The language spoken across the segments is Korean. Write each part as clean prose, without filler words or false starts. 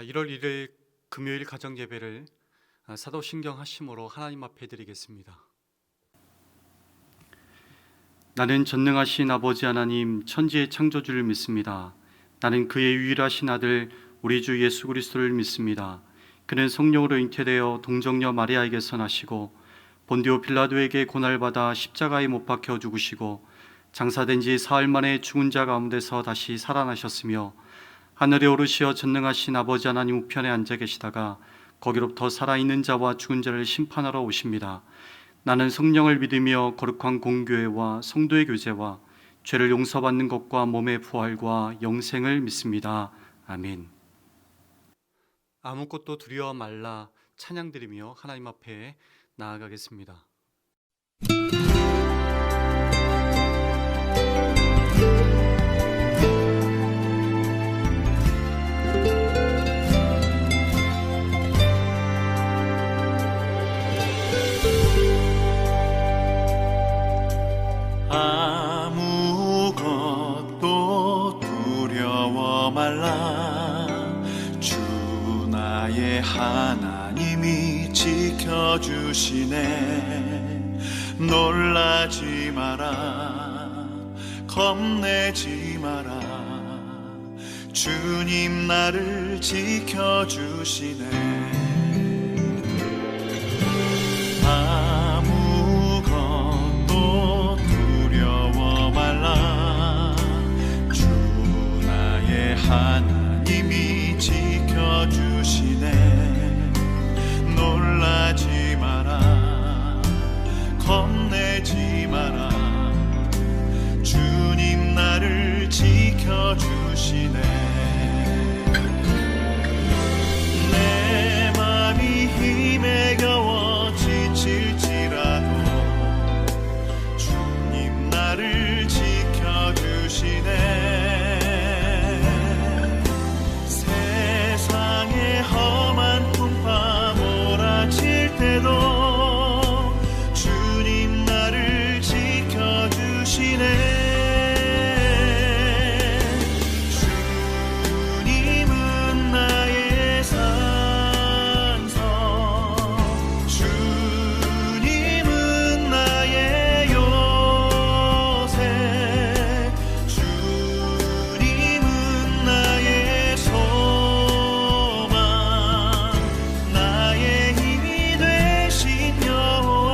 1월 1일 금요일 가정 예배를 사도신경 하심으로 하나님 앞에 드리겠습니다. 나는 전능하신 아버지 하나님 천지의 창조주를 믿습니다. 나는 그의 유일하신 아들 우리 주 예수 그리스도를 믿습니다. 그는 성령으로 잉태되어 동정녀 마리아에게서 나시고 본디오 빌라도에게 고난받아 십자가에 못 박혀 죽으시고 장사된 지 사흘 만에 죽은 자 가운데서 다시 살아나셨으며 하늘에 오르시어 전능하신 아버지 하나님 우편에 앉아 계시다가 거기로부터 살아있는 자와 죽은 자를 심판하러 오십니다. 나는 성령을 믿으며 거룩한 공교회와 성도의 교제와 죄를 용서받는 것과 몸의 부활과 영생을 믿습니다. 아멘. 아무것도 두려워 말라 찬양드리며 하나님 앞에 나아가겠습니다. 아무것도 두려워 말라 주 나의 하나님이 지켜주시네. 놀라지 마라 겁내지 마라 주님 나를 지켜주시네. 아무것도 두려워 말라 주 나의 하나님이 지켜주시네. 놀라지 마라 겁내지 마라 주님 나를 지켜주시네. 내 맘이 힘에 겨워 지칠지라도 주님 나를 지켜주시네. 세상의 험한 풍파 몰아칠 때도 주님 나를 지켜주시네. 주님은 나의 산성 주님은 나의 요새 주님은 나의 소망 나의 힘이 되신 여호와.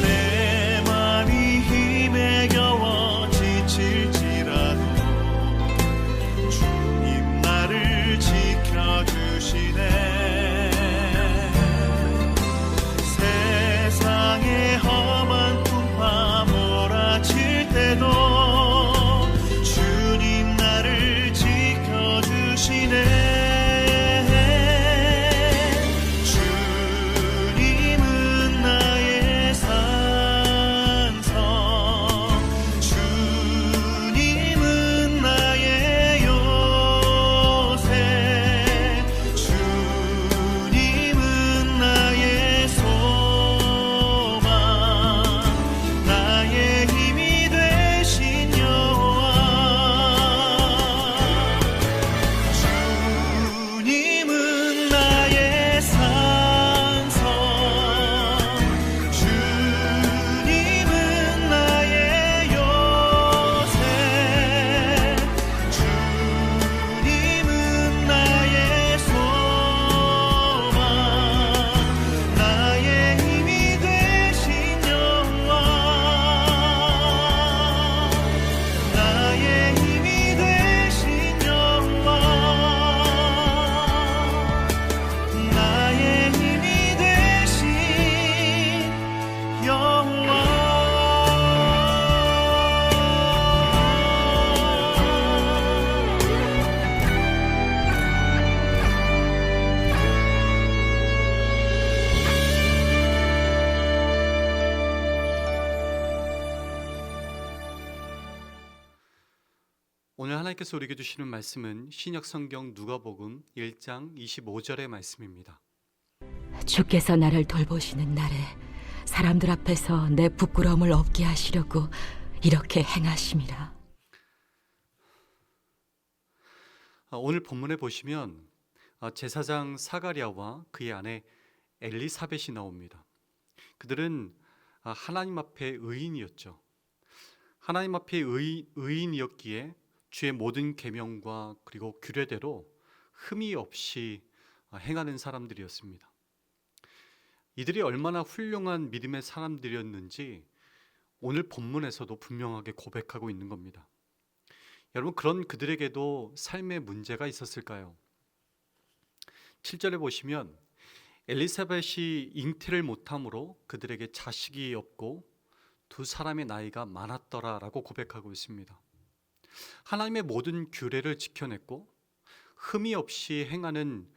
내 맘이 힘에 겨워 지칠지라도 오늘 하나님께서 우리에게 주시는 말씀은 신약 성경 누가복음 1장 25절의 말씀입니다. 주께서 나를 돌보시는 날에 사람들 앞에서 내 부끄러움을 없게 하시려고 이렇게 행하심이라. 오늘 본문에 보시면 제사장 사가랴와 그의 아내 엘리사벳이 나옵니다. 그들은 하나님 앞에 의인이었죠. 하나님 앞에 의인이었기에 주의 모든 계명과 그리고 규례대로 흠이 없이 행하는 사람들이었습니다. 이들이 얼마나 훌륭한 믿음의 사람들이었는지 오늘 본문에서도 분명하게 고백하고 있는 겁니다. 여러분, 그런 그들에게도 삶의 문제가 있었을까요? 7절에 보시면 엘리사벳이 잉태를 못함으로 그들에게 자식이 없고 두 사람의 나이가 많았더라라고 고백하고 있습니다. 하나님의 모든 규례를 지켜냈고 흠이 없이 행하는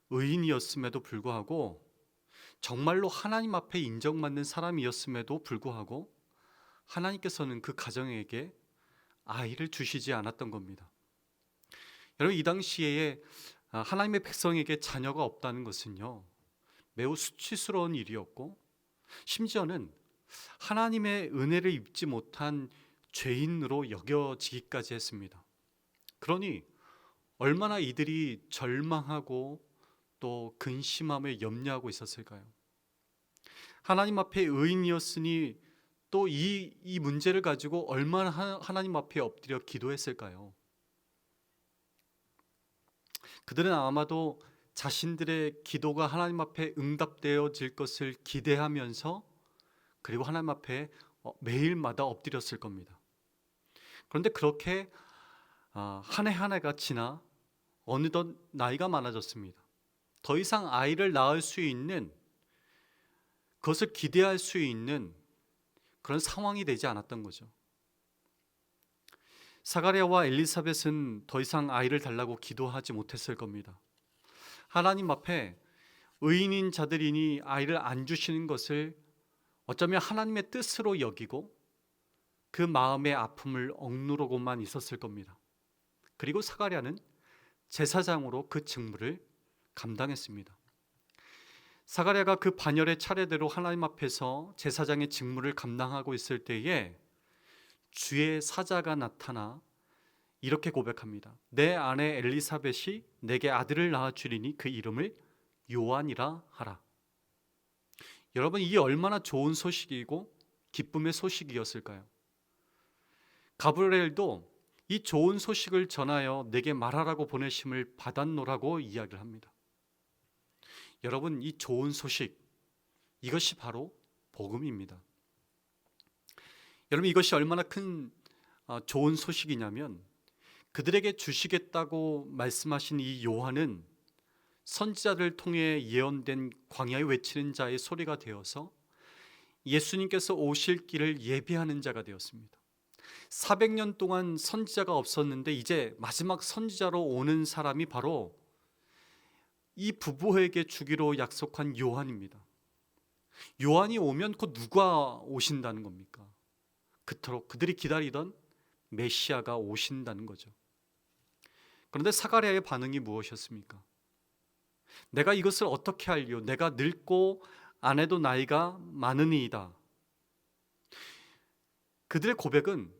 의인이었음에도 불구하고 정말로 하나님 앞에 인정받는 사람이었음에도 불구하고 하나님께서는 그 가정에게 아이를 주시지 않았던 겁니다. 여러분, 이 당시에 하나님의 백성에게 자녀가 없다는 것은요, 매우 수치스러운 일이었고 심지어는 하나님의 은혜를 입지 못한 죄인으로 여겨지기까지 했습니다. 그러니 얼마나 이들이 절망하고 또 근심하며 염려하고 있었을까요? 하나님 앞에 의인이었으니 또 이 문제를 가지고 얼마나 하나님 앞에 엎드려 기도했을까요? 그들은 아마도 자신들의 기도가 하나님 앞에 응답되어질 것을 기대하면서 그리고 하나님 앞에 매일마다 엎드렸을 겁니다. 그런데 그렇게 한 해 한 해가 지나 어느덧 나이가 많아졌습니다. 더 이상 아이를 낳을 수 있는, 그것을 기대할 수 있는 그런 상황이 되지 않았던 거죠. 사가랴와 엘리사벳은 더 이상 아이를 달라고 기도하지 못했을 겁니다. 하나님 앞에 의인인 자들이니 아이를 안 주시는 것을 어쩌면 하나님의 뜻으로 여기고 그 마음의 아픔을 억누르고만 있었을 겁니다. 그리고 사가랴는 제사장으로 그 직무를 감당했습니다. 사가랴가 그 반열의 차례대로 하나님 앞에서 제사장의 직무를 감당하고 있을 때에 주의 사자가 나타나 이렇게 고백합니다. 내 아내 엘리사벳이 내게 아들을 낳아주리니 그 이름을 요한이라 하라. 여러분, 이게 얼마나 좋은 소식이고 기쁨의 소식이었을까요? 가브리엘도 이 좋은 소식을 전하여 내게 말하라고 보내심을 받았노라고 이야기를 합니다. 여러분, 이 좋은 소식, 이것이 바로 복음입니다. 여러분, 이것이 얼마나 큰 좋은 소식이냐면 그들에게 주시겠다고 말씀하신 이 요한은 선지자들 통해 예언된 광야에 외치는 자의 소리가 되어서 예수님께서 오실 길을 예비하는 자가 되었습니다. 400년 동안 선지자가 없었는데 이제 마지막 선지자로 오는 사람이 바로 이 부부에게 주기로 약속한 요한입니다. 요한이 오면 곧 누가 오신다는 겁니까? 그토록 그들이 기다리던 메시아가 오신다는 거죠. 그런데 사가랴의 반응이 무엇이었습니까? 내가 이것을 어떻게 알리오? 내가 늙고 아내도 나이가 많으니이다. 그들의 고백은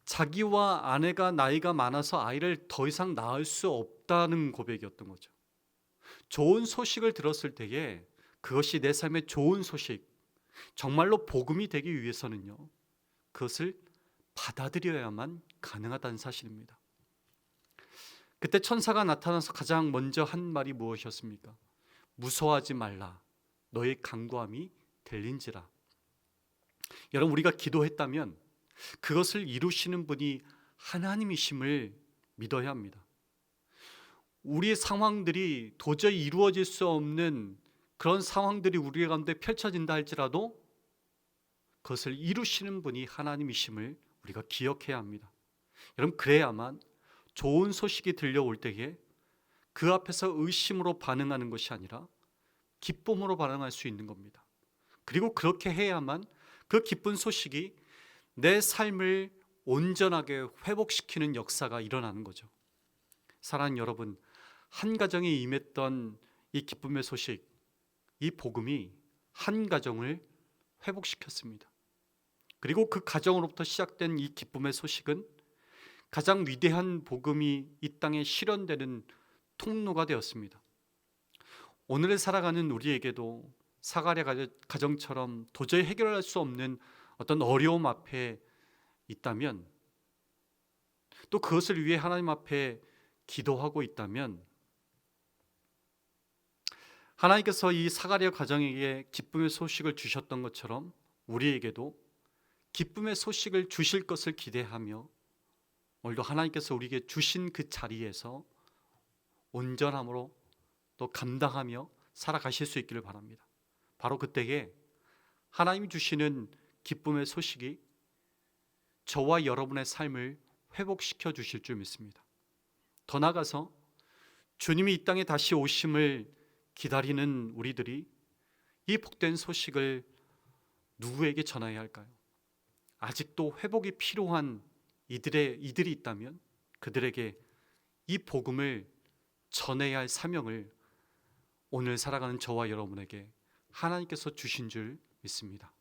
자기와 아내가 나이가 많아서 아이를 더 이상 낳을 수 없다는 고백이었던 거죠. 좋은 소식을 들었을 때에 그것이 내 삶의 좋은 소식, 정말로 복음이 되기 위해서는요, 그것을 받아들여야만 가능하다는 사실입니다. 그때 천사가 나타나서 가장 먼저 한 말이 무엇이었습니까? 무서워하지 말라. 너의 간구함이 들린지라. 여러분, 우리가 기도했다면 그것을 이루시는 분이 하나님이심을 믿어야 합니다. 우리의 상황들이 도저히 이루어질 수 없는 그런 상황들이 우리 가운데 펼쳐진다 할지라도 그것을 이루시는 분이 하나님이심을 우리가 기억해야 합니다. 여러분, 그래야만 좋은 소식이 들려올 때에 그 앞에서 의심으로 반응하는 것이 아니라 기쁨으로 반응할 수 있는 겁니다. 그리고 그렇게 해야만 그 기쁜 소식이 내 삶을 온전하게 회복시키는 역사가 일어나는 거죠. 사랑하는 여러분, 한 가정에 임했던 이 기쁨의 소식, 이 복음이 한 가정을 회복시켰습니다. 그리고 그 가정으로부터 시작된 이 기쁨의 소식은 가장 위대한 복음이 이 땅에 실현되는 통로가 되었습니다. 오늘을 살아가는 우리에게도 사가랴 가정처럼 도저히 해결할 수 없는 어떤 어려움 앞에 있다면, 또 그것을 위해 하나님 앞에 기도하고 있다면, 하나님께서 이 사가랴 가정에게 기쁨의 소식을 주셨던 것처럼 우리에게도 기쁨의 소식을 주실 것을 기대하며 오늘도 하나님께서 우리에게 주신 그 자리에서 온전함으로 또 감당하며 살아가실 수 있기를 바랍니다. 바로 그때에 하나님이 주시는 기쁨의 소식이 저와 여러분의 삶을 회복시켜 주실 줄 믿습니다. 더 나아가서 주님이 이 땅에 다시 오심을 기다리는 우리들이 이 복된 소식을 누구에게 전해야 할까요? 아직도 회복이 필요한 이들이 있다면 그들에게 이 복음을 전해야 할 사명을 오늘 살아가는 저와 여러분에게 하나님께서 주신 줄 믿습니다.